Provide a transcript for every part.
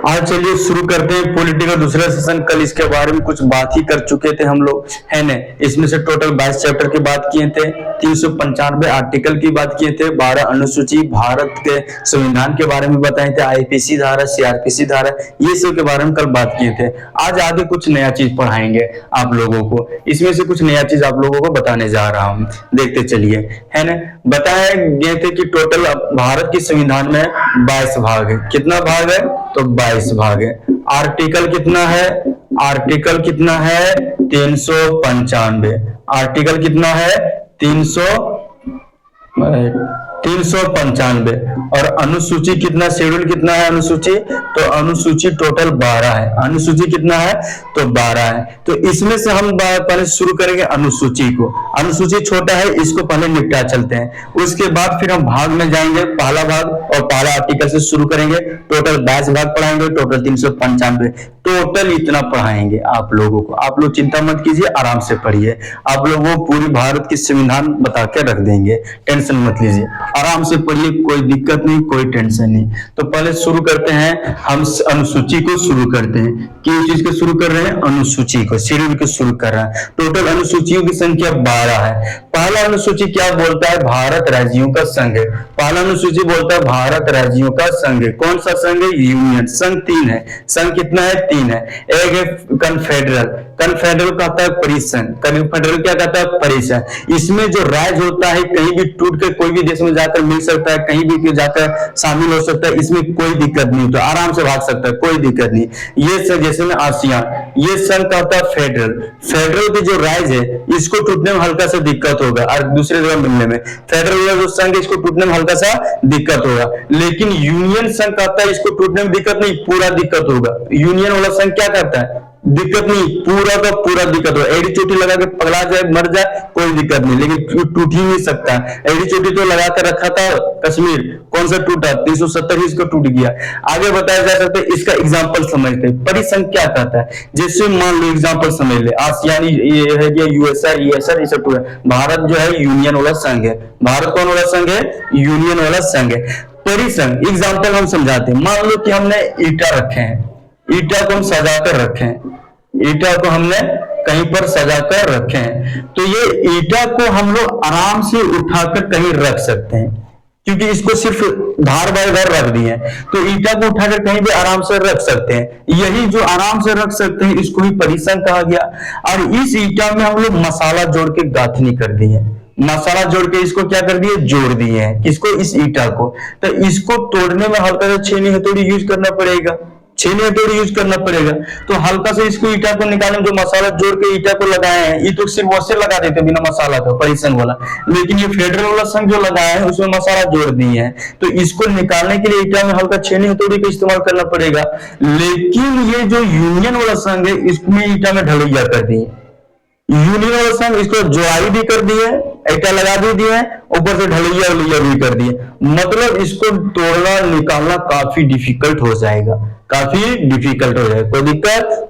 आज चलिए शुरू करते हैं पॉलिटिकल दूसरा सेशन। कल इसके बारे में कुछ बात ही कर चुके थे हम लोग, है ना। इसमें से टोटल 22 चैप्टर की बात किए थे, 395 आर्टिकल की बात किए थे, 12 अनुसूची, भारत के संविधान के बारे में बताए थे, आईपीसी धारा, सीआरपीसी धारा, ये सब के बारे में कल बात किए थे। आज आगे कुछ नया चीज पढ़ाएंगे आप लोगों को, इसमें से कुछ नया चीज आप लोगों को बताने जा रहा हूँ, देखते चलिए, है ना। बताए गए थे कि टोटल भारत के संविधान में 22 भाग है। कितना भाग है? तो 22 भाग है। आर्टिकल कितना है? आर्टिकल कितना है? 395। आर्टिकल कितना है? 395। और अनुसूची कितना, शेड्यूल कितना है अनुसूची? तो अनुसूची टोटल 12 है। अनुसूची कितना है? तो 12 है। तो इसमें से हम पहले शुरू करेंगे अनुसूची को। अनुसूची छोटा है, इसको पहले निपटा चलते हैं, उसके बाद फिर हम भाग में जाएंगे। पहला भाग और पहला आर्टिकल से शुरू करेंगे। टोटल 22 भाग पढ़ाएंगे, टोटल 395, टोटल इतना पढ़ाएंगे आप लोगों को। आप लोग चिंता मत कीजिए, आराम से पढ़िए। आप लोगों को पूरी भारत की संविधान बता के रख देंगे, टेंशन मत लीजिए, आराम से पढ़िए, कोई दिक्कत नहीं, कोई टेंशन नहीं। तो पहले शुरू करते हैं, हम अनुसूची को शुरू करते हैं। किस चीज को शुरू कर रहे हैं? अनुसूची को, शेड्यूल को शुरू कर रहे हैं। टोटल अनुसूचियों की संख्या 12 है। पहला अनुसूची क्या बोलता है? भारत राज्यों का संघ है। पहला अनुसूची बोलता है भारत राज्यों का संघ है। कौन सा संघ है? यूनियन। संघ 3 है। संघ कितना है? 3 है। एक है कन्फेडरल। कन्फेडरल कहता है परिसंघ। कन्फेडरल क्या कहता है? परिसंघ। इसमें जो राज्य होता है कहीं भी टूट के कोई भी देश में जाकर मिल सकता है, कहीं भी जाकर शामिल हो सकता है, इसमें कोई दिक्कत नहीं, तो आराम से भाग सकता है, कोई दिक्कत नहीं। ये संघ जैसे में आसियान, ये संघ कहता है फेडरल। फेडरल के जो राज्य है इसको टूटने में हल्का सा दिक्कत होगा और दूसरे जगह मिलने में। फेडरल वाला जो संघ है इसको टूटने में हल्का सा दिक्कत होगा, लेकिन यूनियन संघ कहता है इसको टूटने में दिक्कत नहीं, पूरा दिक्कत होगा। यूनियन वाला संघ क्या कहता है? दिक्कत नहीं, पूरा का पूरा दिक्कत हो। एड़ी चोटी लगा के पगला जाए, मर जाए, कोई दिक्कत नहीं, लेकिन टूट ही नहीं सकता। एड़ी चोटी तो लगा कर रखा था कश्मीर, कौन सा टूटा? 370 ही इसको टूट गया। आगे बताया जा सकता है, इसका एग्जाम्पल समझते हैं। परिसंघ क्या कहता है? जैसे मान लो एग्जाम्पल समझ ले, आसियान ये है, यूएसआर, ईएसआर, ये सब टूटा। भारत जो है यूनियन वाला संघ है। भारत कौन वाला संघ है? यूनियन वाला संघ है। परिसंघ एग्जाम्पल हम समझाते हैं। मान लो कि हमने ईटा रखे हैं, ईटा को हम सजा कर रखे हैं, ईटा को हमने कहीं पर सजा कर रखे हैं, तो ये ईटा को हम लोग आराम से उठाकर कहीं रख सकते हैं, क्योंकि इसको सिर्फ धार बाय धार रख दिए, तो ईटा को उठाकर कहीं भी आराम से रख सकते हैं। यही जो आराम से रख सकते हैं इसको ही परिसंघ कहा गया। और इस ईटा में हम लोग मसाला जोड़ के गांथनी कर दिए, मसाला जोड़ के इसको क्या कर दिए? जोड़ दिए हैं। किसको? इस ईटा को। तो इसको तोड़ने में हल्का सा छेनी हथौड़ी यूज करना पड़ेगा, छेनी हथौड़ी यूज करना पड़ेगा। तो हल्का से इसको ईटा को निकालने, जो मसाला जोड़ के ईटा को लगाए हैं, ये तो सिर्फ वैसे लगा देते बिना मसाला का, परिसंघ वाला, लेकिन ये फेडरल वाला संघ जो लगाया है उसमें मसाला जोड़ दिए हैं, तो इसको निकालने के लिए ईटा में हल्का छेनी हथौड़ी का इस्तेमाल करना पड़ेगा। लेकिन ये जो यूनियन वाला संघ है इसमें ईटा में ढलैया कर दिए। यूनियन वाला संघ इसको जोड़ाई भी कर दिए, ईटा लगा भी दिए, ऊपर से ढलैया भी कर दिए। मतलब इसको तोड़ना निकालना काफी डिफिकल्ट हो जाएगा, काफी डिफिकल्ट हो जाएगा।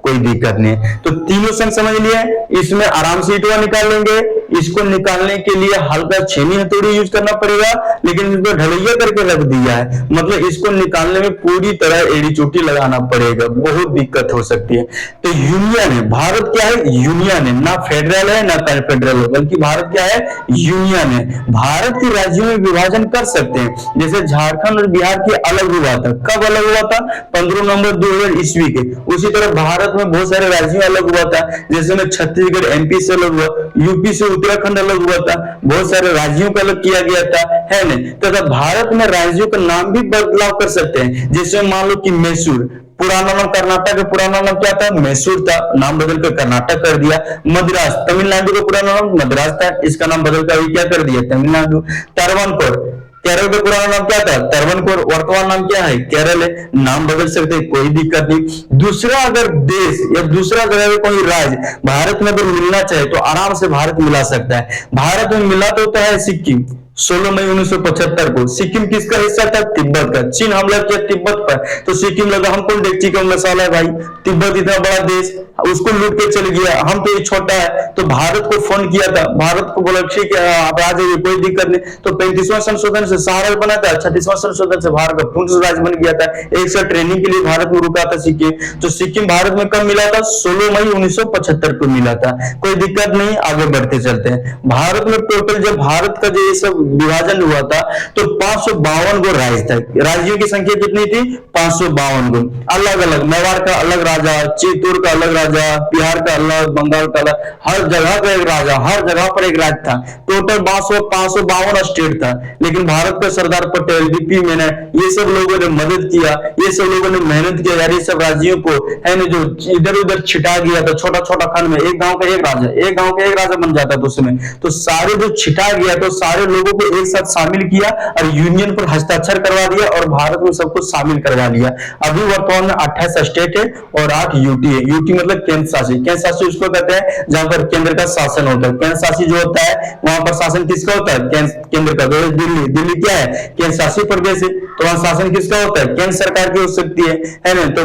कोई दिक्कत नहीं। तो तीनों संघ समझ लिए, इसमें आराम से ईटा निकाल लेंगे। इसको निकालने के लिए हल्का छेनी हथौड़ी यूज करना पड़ेगा, लेकिन इसको ढलैया करके रख दिया है, मतलब इसको निकालने में पूरी तरह एड़ी चोटी लगाना पड़ेगा, बहुत दिक्कत हो सकती है। तो यूनियन है, भारत क्या है? यूनियन है, ना फेडरल है ना कन्फेडरल है, बल्कि भारत क्या है? यूनियन है। भारत के राज्यों में विभाजन कर सकते हैं, जैसे झारखंड और बिहार की अलग हुआ था। कब अलग हुआ था? 15 नवंबर 2000 ईस्वी के। उसी तरह भारत में बहुत सारे राज्यों अलग हुआ था, जैसे में छत्तीसगढ़ एमपी से अलग हुआ, यूपी से उत्तराखंड अलग हुआ था, बहुत सारे राज्यों को अलग किया गया था, है ना। तो भारत में राज्यों का नाम भी बदलाव कर सकते हैं, जैसे मान लो कि मैसूर, पुराना नाम कर्नाटक का पुराना नाम क्या था? मैसूर था, नाम बदल कर कर्नाटक कर दिया। मद्रास, तमिलनाडु का पुराना नाम मद्रास था, इसका नाम बदल कर क्या कर दिया? तमिलनाडु। तरवनकोर, केरल का पुराना नाम क्या था? तरवनकोर, वर्तमान नाम क्या है? केरल है। नाम बदल सकते हैं, कोई दिक्कत नहीं। दूसरा अगर देश या दूसरा अगर कोई राज्य भारत में अगर मिलना चाहे तो आराम से भारत मिला सकता है। भारत में मिला तो होता है सिक्किम, 16 मई 1975 को। सिक्किम किसका हिस्सा था? तिब्बत का। चीन हमला किया तिब्बत पर, तो सिक्किम लगा हमको डेक्ची का मसाला है भाई। तिब्बत इतना बड़ा देश, उसको लूट के चल गया, हम तो ये छोटा है। तो भारत को फोन किया था, भारत को बोला ठीक है आप आ जाइए, कोई दिक्कत नहीं। तो 35वां संशोधन से सहारा बना था, 36वां संशोधन से भारत का पूर्ण राज्य बन गया था। एक साल ट्रेनिंग के लिए भारत में रुका था सिक्किम। तो सिक्किम भारत में कब मिला था? 16 मई 1975 को मिला था। कोई दिक्कत नहीं, आगे बढ़ते चलते हैं। भारत में टोटल जब भारत का जो ये सब विभाजन हुआ था तो 552 गो राज्य था। राज्यों की संख्या कितनी थी? 552 गो। अलग अलग, मेवाड़ का अलग राजा, चित्तौड़ का अलग राजा, बिहार का अलग, बंगाल का अलग, हर जगह का एक राजा, हर जगह पर एक राज्य था। टोटल 552 स्टेट था। लेकिन भारत का सरदार पटेल, बीपी मेनन, ये सब लोगों ने मदद किया, ये सब लोगों ने मेहनत किया यार। ये सब राज्यों को है ना जो इधर उधर छिटा गया था, छोटा छोटा खंड में, एक गांव का एक राजा, एक गांव का एक राजा बन जाता था उसमें। तो सारे जो छिटा गया तो सारे लोगों को एक साथ शामिल किया और यूनियन पर हस्ताक्षर करवा दिया और भारत में सबको शामिल करवा लिया। अभी वर्तमान में 28 स्टेट है और 8 यूटी है। यूटी मतलब केंद्र शासित। केंद्र शासित उसको कहते हैं जहां पर केंद्र का शासन होता है। केंद्र शासित जो होता है वहां पर शासन किसका होता है? केंद्र का। तो दिल्ली, दिल्ली क्या है? केंद्र शासित प्रदेश है, तो वहां शासन किसका होता है? केंद्र सरकार की हो सकती है ना। तो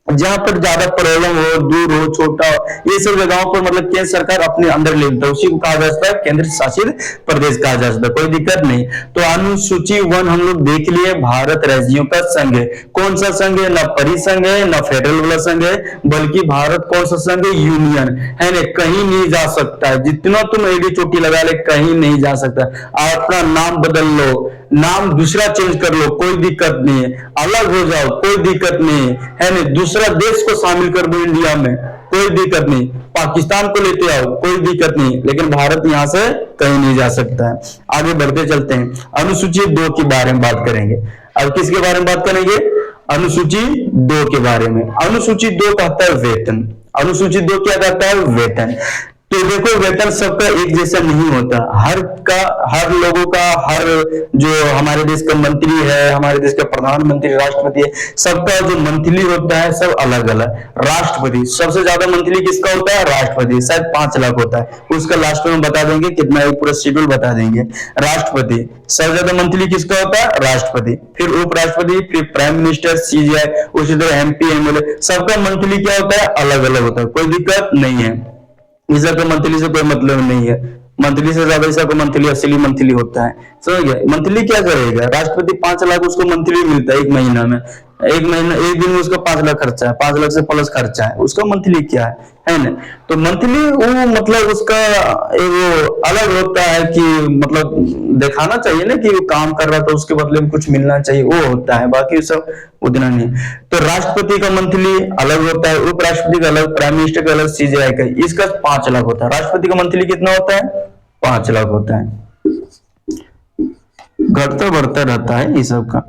जहां पर ज्यादा प्रॉब्लम हो, दूर हो, छोटा हो, ये सब जगहों पर मतलब केंद्र सरकार अपने अंदर ले लेता है, उसी को कहा जाता है केंद्र शासित प्रदेश कहा जाता है। कोई दिक्कत नहीं। तो अनुसूची 1 हम लोग देख लिए, भारत राज्यों का संघ है। कौन सा संघ है? ना परिसंघ है, ना फेडरल वाला संघ है, बल्कि भारत कौन सा संघ है? यूनियन है ना। कहीं नहीं जा सकता है, जितना तुम एडी चोटी लगा ले कहीं नहीं जा सकता। अपना नाम बदल लो, नाम दूसरा चेंज कर लो, कोई दिक्कत नहीं है। अलग हो जाओ, कोई दिक्कत नहीं है ना। दूसरा देश को शामिल कर दो इंडिया में, कोई दिक्कत नहीं। पाकिस्तान को लेते आओ, कोई दिक्कत नहीं। लेकिन भारत यहां से कहीं नहीं जा सकता है। आगे बढ़ते चलते हैं। अनुसूची 2 के बारे में बात करेंगे। अब किसके बारे में बात करेंगे? अनुसूची 2 के बारे में। अनुसूची 2 कहता है वेतन। अनुसूची 2 क्या कहता है? वेतन। तो देखो वेतन सबका एक जैसा नहीं होता। हर लोगों का, हर जो हमारे देश का मंत्री है, हमारे देश का प्रधानमंत्री, राष्ट्रपति है, सबका जो मंथली होता है सब अलग अलग। राष्ट्रपति सबसे ज्यादा मंथली किसका होता है? राष्ट्रपति, शायद 5 लाख होता है। उसका लास्ट में बता देंगे कितना है, पूरा शेड्यूल बता देंगे। राष्ट्रपति सबसे ज्यादा मंथली किसका होता है? राष्ट्रपति, फिर उपराष्ट्रपति, फिर प्राइम मिनिस्टर, सीजीआई, उसी तरह एमपी, एमएलए, सबका मंथली क्या होता है? अलग अलग होता है। कोई दिक्कत नहीं है, इसका तो मंथली से कोई मतलब नहीं है। मंथली से ज्यादा इसका मंथली असली मंथली होता है। समझ गए? मंथली क्या करेगा? राष्ट्रपति 5 लाख उसको मंथली मिलता है एक महीना में। एक दिन में उसका 5 लाख खर्चा है, 5 लाख से प्लस खर्चा है, उसका मंथली क्या है ना। तो मंथली वो मतलब उसका वो अलग होता है कि मतलब दिखाना चाहिए ना कि वो काम कर रहा था, उसके बदले में कुछ मिलना चाहिए, वो होता है। बाकी सब उतना नहीं। तो राष्ट्रपति का मंथली अलग होता है, उपराष्ट्रपति का अलग, प्राइम मिनिस्टर का अलग, सीजीआई का, इसका 5 लाख होता है। राष्ट्रपति का मंथली कितना होता है? 5 लाख होता है। घटता बढ़ता रहता है ये सब का।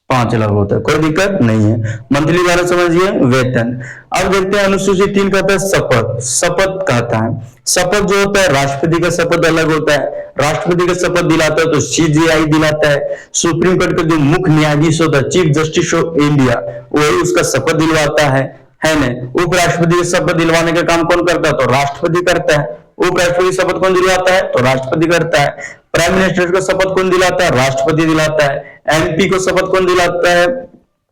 5 लाख होता है, कोई दिक्कत नहीं है। मंथली वाला समझिए वेतन। अब देखते हैं अनुसूची 3 कहता है शपथ। शपथ कहता है, शपथ जो होता है राष्ट्रपति का शपथ अलग होता है। राष्ट्रपति का शपथ दिलाता है तो सीजीआई दिलाता है। सुप्रीम कोर्ट का जो मुख्य न्यायाधीश होता है, चीफ जस्टिस ऑफ इंडिया, वही उसका शपथ दिलवाता है ना। उपराष्ट्रपति का शपथ दिलवाने का काम कौन करता है? तो राष्ट्रपति करता है। उपराष्ट्रपति शपथ कौन दिलवाता है? तो राष्ट्रपति करता है। प्राइम मिनिस्टर का शपथ कौन दिलाता है? राष्ट्रपति दिलाता है। एमपी को शपथ कौन दिलाता है?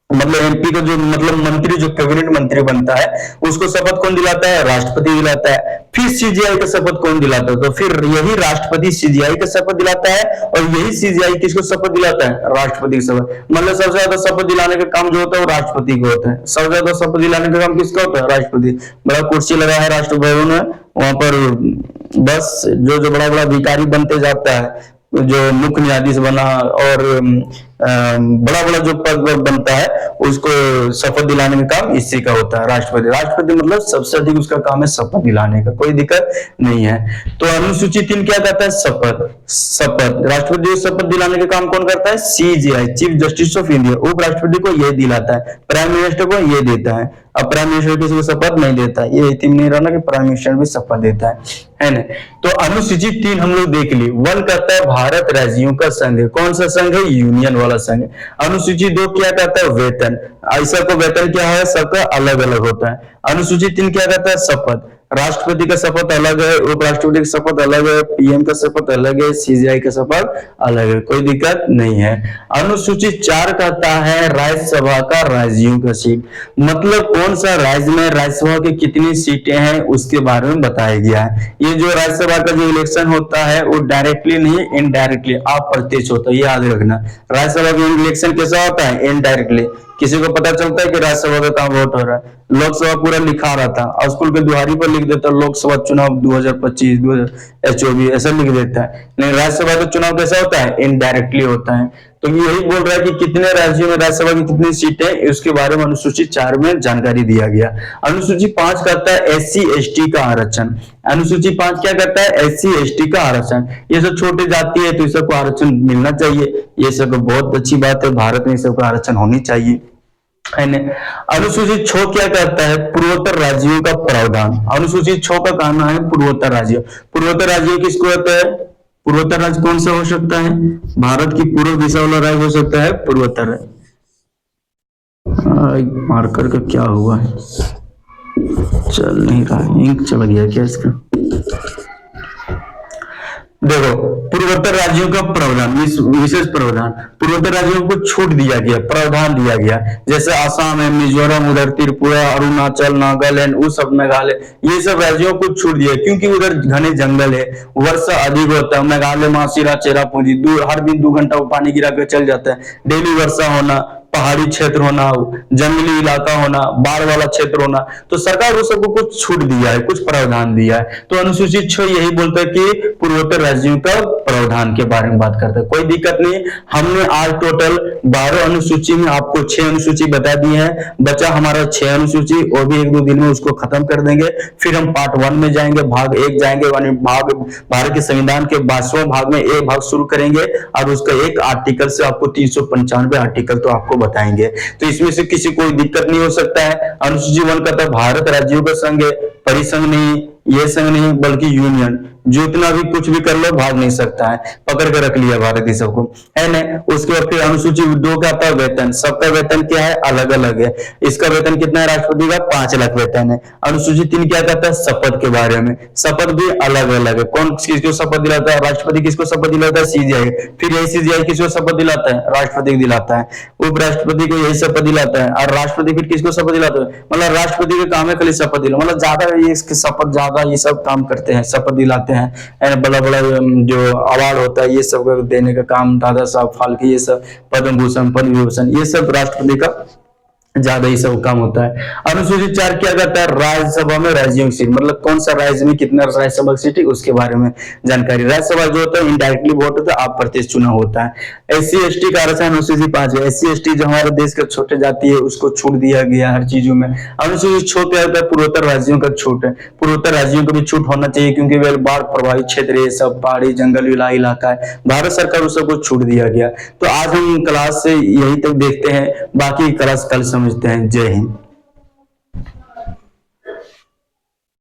मतलब एमपी का जो मतलब मंत्री, जो कैबिनेट मंत्री बनता है, उसको शपथ कौन दिलाता है? राष्ट्रपति दिलाता है। फिर सीजीआई का शपथ कौन दिलाता है? तो फिर यही राष्ट्रपति सीजीआई का शपथ दिलाता है और यही सीजीआई किसको शपथ दिलाता है? राष्ट्रपति की शपथ। मतलब सबसे ज्यादा शपथ दिलाने का काम जो होता है वो राष्ट्रपति को होता है। सबसे ज्यादा शपथ दिलाने का काम किसका होता है? राष्ट्रपति। बड़ा कुर्सी लगा है राष्ट्र भवन में, वहां पर बस जो बड़ा बड़ा अधिकारी बनते जाता है, जो मुख्य न्यायाधीश बना और बड़ा बड़ा जो पद बनता है उसको शपथ दिलाने का काम इसी का होता है, राष्ट्रपति। राष्ट्रपति मतलब सबसे अधिक उसका काम है शपथ दिलाने का, कोई दिक्कत नहीं है। तो अनुसूची 3 क्या कहता है? शपथ। शपथ राष्ट्रपति को शपथ दिलाने का काम कौन करता है? CGI, chief justice of India. उपराष्ट्रपति को ये दिलाता है, प्राइम मिनिस्टर को ये देता है। अब प्राइम मिनिस्टर किसी को शपथ नहीं देता, ये यकीन नहीं रहना कि प्राइम मिनिस्टर भी शपथ देता है ना। तो अनुसूची 3 हम लोग देख ली। 1 कहता है भारत राज्यों का संघ है। कौन सा संघ है? यूनियन वाला संघ है। अनुसूची 2 क्या कहता है? वेतन। ऐसा को वेतन क्या है? सबका अलग अलग होता है। अनुसूची 3 क्या कहता है? शपथ। राष्ट्रपति का शपथ अलग है, उपराष्ट्रपति का शपथ अलग है, पीएम का शपथ अलग है, सीजीआई का शपथ अलग है, कोई दिक्कत नहीं है। अनुसूची 4 कहता है राज्यसभा का राज्यों का सीट, मतलब कौन सा राज्य में राज्यसभा की कितनी सीटें हैं उसके बारे में बताया गया है। ये जो राज्यसभा का जो इलेक्शन होता है वो डायरेक्टली नहीं, इनडायरेक्टली अप्रत्यक्ष होता है, ये याद रखना। राज्यसभा का इलेक्शन कैसा होता है? इनडायरेक्टली। किसी को पता चलता है कि राज्यसभा का काम वोट हो रहा है, लोकसभा पूरा लिखा रहता है, स्कूल के दुआरी पर लिख देता है लोकसभा चुनाव 2025 2024 ऐसा लिख देता है। लेकिन राज्यसभा का चुनाव कैसा होता है? इनडायरेक्टली होता है। तो यही बोल रहा है कि कितने राज्यों में राज्यसभा की कितनी सीटें, उसके बारे में अनुसूची 4 में जानकारी दिया गया। अनुसूची 5 कहता है SC ST का आरक्षण। अनुसूची 5 क्या कहता है? SC ST का आरक्षण। ये सब छोटे जाति है तो इस सबको आरक्षण मिलना चाहिए, ये सब बहुत अच्छी बात है, भारत में इस सबका आरक्षण होनी चाहिए। अनुसूची 6 क्या कहता है? पूर्वोत्तर राज्यों का प्रावधान। अनुसूची 6 का कहना है पूर्वोत्तर राज्य। पूर्वोत्तर राज्य किसको कहते हैं? पूर्वोत्तर राज्य कौन सा हो सकता है? भारत की पूर्व दिशा वाला राज्य हो सकता है पूर्वोत्तर राज्य। मार्कर का क्या हुआ है? चल नहीं रहा, इंक चला गया क्या इसका? देखो, पूर्वोत्तर राज्यों का प्रावधान, विशेष प्रावधान, पूर्वोत्तर राज्यों को छूट दिया गया, प्रावधान दिया गया, जैसे आसाम है, मिजोरम, उधर त्रिपुरा, अरुणाचल, नागालैंड, वो सब मेघालय, ये सब राज्यों को छूट दिया क्योंकि उधर घने जंगल है, वर्षा अधिक होता है। मेघालय मासीरा चेरापूंजी हर दिन 2 घंटा पानी गिरा कर चल जाता है, डेली वर्षा होना, पहाड़ी क्षेत्र होना, जंगली इलाका होना, बाढ़ वाला क्षेत्र होना, तो सरकार उस सबको कुछ छूट दिया है, कुछ प्रावधान दिया है। तो अनुसूची 6 यही बोलता है कि पूर्वोत्तर राज्यों का प्रावधान के बारे में बात करता है। कोई दिक्कत नहीं, हमने आज टोटल 12 अनुसूची में आपको 6 अनुसूची बता दी है, बचा हमारा 6 अनुसूची, और भी 1-2 दिन में उसको खत्म कर देंगे। फिर हम पार्ट 1 में जाएंगे, भाग 1 जाएंगे, भाग भारत के संविधान के 22वें भाग में एक भाग शुरू करेंगे, और उसका एक आर्टिकल से आपको 395 आर्टिकल तो आपको बताएंगे। तो इसमें से किसी कोई दिक्कत नहीं हो सकता है। अनुसूची 1 कहता है भारत राज्यों का संघ है, परिसंघ नहीं, ये संघ नहीं, बल्कि यूनियन, जितना भी कुछ भी कर लो भाग नहीं सकता है, पकड़ के रख लिया भारत ही सबको, है ना। उसके बाद फिर अनुसूची 2 का आता है वेतन। सबका वेतन क्या है? अलग अलग है। इसका वेतन कितना है? राष्ट्रपति का 5 लाख वेतन है। अनुसूची 3 क्या कहता है? शपथ के बारे में। शपथ भी अलग अलग है, कौन किसको शपथ दिलाता है? राष्ट्रपति किसको शपथ दिलाता है? सीजीआई। फिर यही सीजीआई किसको शपथ दिलाता है? राष्ट्रपति को दिलाता है। उपराष्ट्रपति को यही शपथ दिलाता है, और राष्ट्रपति फिर किसको शपथ दिलाता है? मतलब राष्ट्रपति का काम है खाली शपथ दिलाना, मतलब ज्यादा इसके शपथ ज्यादा ये सब काम करते हैं, शपथ दिलाते हैं, बड़ा बड़ा जो अवार्ड होता है ये सब देने का काम, दादा साहब फाल्के, ये सब पद्म भूषण, पद्म विभूषण, ये सब राष्ट्रपति का ज्यादा ही सब काम होता है। अनुसूची 4 क्या कहता है? राज्यसभा में राज्यों की सीट, मतलब कौन सा राज्य में कितना राज्यसभा की सीट है उसके बारे में जानकारी। राज्यसभा जो होता है इनडायरेक्टली वोट होता है, अप्रत्यक्ष चुनाव होता है। SC ST का आरक्षण अनुसूची 5 है। SC ST जो हमारे देश का छोटे जाति है उसको छूट दिया गया हर चीजों में। अनुसूची 6 क्या होता है? पूर्वोत्तर राज्यों का छूट है। पूर्वोत्तर राज्यों को भी छूट होना चाहिए क्योंकि वे बाढ़ प्रभावित क्षेत्र है, सब पहाड़ी जंगल इलाका है, भारत सरकार उस सबको छूट दिया गया। तो आज हम क्लास से यही तक देखते हैं, बाकी क्लास कल समझते हैं। जय हिंद।